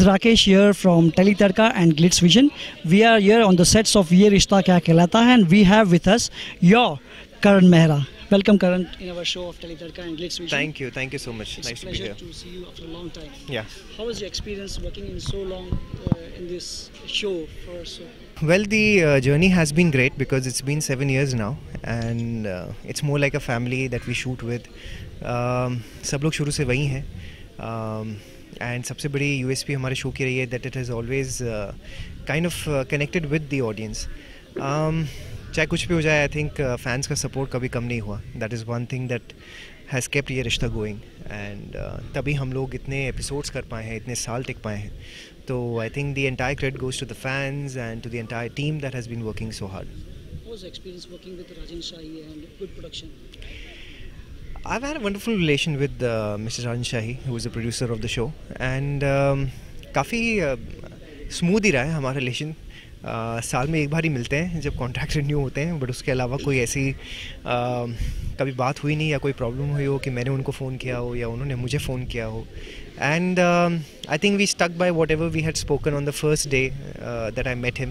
Rakesh here from Teletarka and Glitz Vision. We are here on the sets of Ye Rishta Kya Kehlata Hai, and we have with us your Karan Mehra. Welcome, Karan, in our show of Teletarka and Glitz Vision. Thank you so much. It's nice a to be pleasure here. to see you after a long time. Yeah. How was your experience working in so long in this show for so? Well, the journey has been great because it's been 7 years now, and it's more like a family that we shoot with. सब लोग शुरू से वही हैं, and सबसे बड़ी USP हमारे show की रही है that it has always kind of connected with the audience. चाहे कुछ भी हो जाए, I think fans का support कभी कम नहीं हुआ. That is one thing that has kept ये रिश्ता going, and तभी हम लोग इतने episodes कर पाए हैं, इतने साल टिक पाए हैं. So I think the entire credit goes to the fans and to the entire team that has been working so hard. What was the experience working with Rajan Shahi and good production? I've had a wonderful relation with Mr. Rajan Shahi, who is the producer of the show, and काफ़ी smooth ही रहा है हमारा relation. साल में एक बार ही मिलते हैं जब कॉन्ट्रैक्ट रिन्यू होते हैं, बट उसके अलावा कोई ऐसी कभी बात हुई नहीं या कोई प्रॉब्लम हुई हो कि मैंने उनको फ़ोन किया हो या उन्होंने मुझे फ़ोन किया हो. And I think we stuck by whatever we had spoken on the first day that I met him,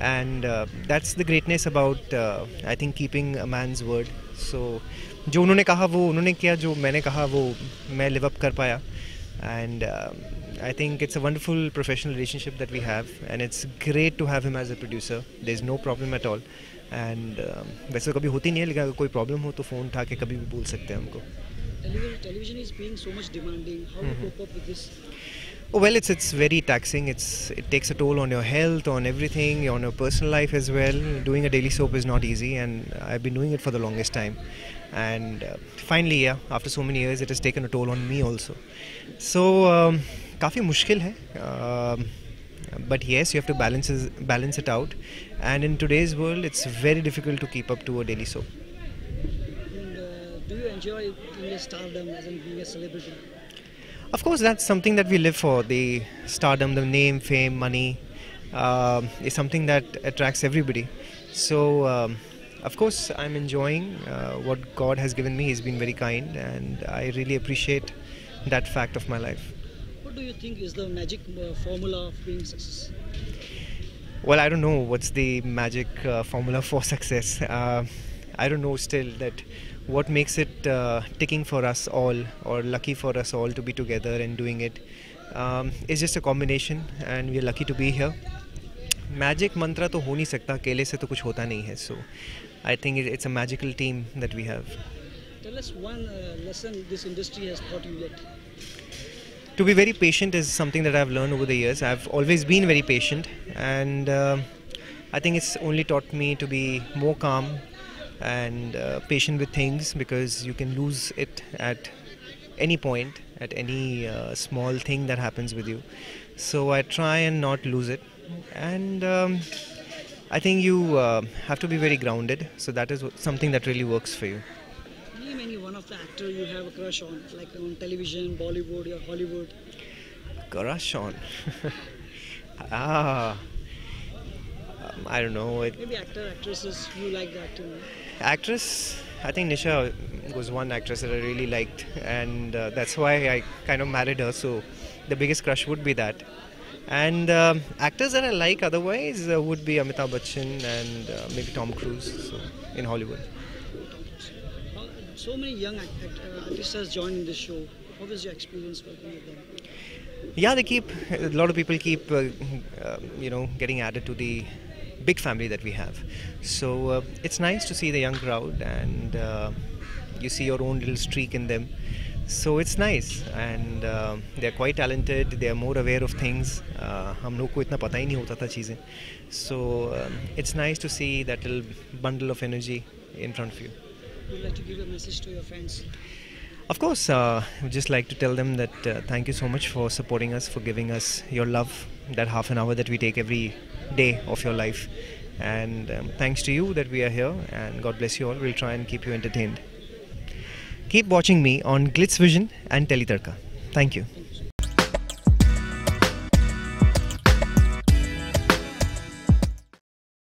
and that's the greatness about I think keeping a man's word. So जो उन्होंने कहा वो उन्होंने किया, जो मैंने कहा वो मैं लिव अप कर पाया. And I think it's a wonderful professional relationship that we have, and it's great to have him as a producer. There's no problem at all, and वैसे कभी होती नहीं है, लेकिन अगर कोई प्रॉब्लम हो तो फ़ोन उठा के कभी भी बोल सकते हैं हमको. Television is being so much demanding. How do you cope up with this? Oh, well, it's very taxing. It takes a toll on your health, on everything, on your personal life as well. Doing a daily soap is not easy, and I've been doing it for the longest time. And finally, yeah, after so many years, it has taken a toll on me also. So काफ़ी मुश्किल है, but yes, you have to balance it out. And in today's world, it's very difficult to keep up to a daily soap. And do you enjoy being a stardom as in being a celebrity? Of course, that's something that we live for. The stardom, the name, fame, money is something that attracts everybody. So, of course, I'm enjoying what God has given me. He's been very kind, and I really appreciate that fact of my life. What do you think is the magic formula of being success? Well, I don't know what's the magic formula for success. I don't know still that what makes it ticking for us all, or lucky for us all to be together and doing it. It's just a combination, and we're lucky to be here. Magic mantra तो हो नहीं सकता, अकेले से तो कुछ होता नहीं है. So I think it's a magical team that we have. Tell us one lesson this industry has taught you yet. To be very patient is something that I've learned over the years. I've always been very patient, and I think it's only taught me to be more calm and patient with things, because you can lose it at any point, at any small thing that happens with you. So I try and not lose it, and I think you have to be very grounded. So that is something that really works for you. Name any one of the actor you have a crush on, like on television, Bollywood or Hollywood. Crush on? I don't know. Maybe actor, actresses you like that too. Actress, I think Nisha was one actress that I really liked, and that's why I kind of married her. So the biggest crush would be that. And actors that I like otherwise would be Amitabh Bachchan and maybe Tom Cruise, so in Hollywood. So many young artists has joined in this show. How was your experience working with them? Yeah, a lot of people keep getting added to the big family that we have. So it's nice to see the young crowd, and you see your own little streak in them. So it's nice, and they're quite talented. They are more aware of things. हम लोग को इतना पता ही नहीं होता था चीज़ें. So it's nice to see that little bundle of energy in front of you. Would you like to give a message to your fans? Of course, I would just like to tell them that thank you so much for supporting us, for giving us your love, that half an hour that we take every day of your life. And thanks to you that we are here, and God bless you all. We'll try and keep you entertained. Keep watching me on Glitz Vision and Teletarka. Thank you.